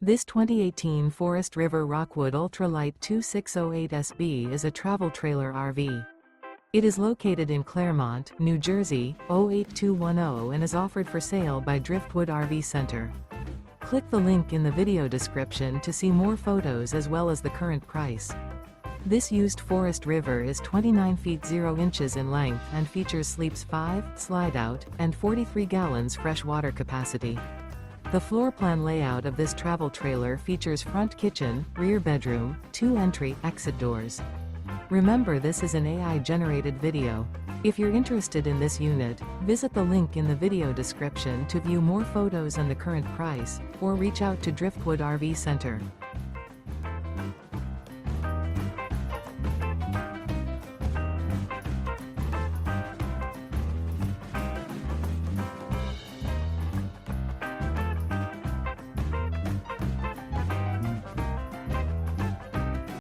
This 2018 Forest River Rockwood Ultralight 2608SB is a travel trailer RV. It is located in Clermont, New Jersey, 08210 and is offered for sale by Driftwood RV Center. Click the link in the video description to see more photos as well as the current price. This used Forest River is 29 feet 0 inches in length and features sleeps 5, slide-out, and 43 gallons fresh water capacity. The floor plan layout of this travel trailer features front kitchen, rear bedroom, 2 entry/exit doors. Remember, this is an AI-generated video. If you're interested in this unit, visit the link in the video description to view more photos and the current price, or reach out to Driftwood RV Center.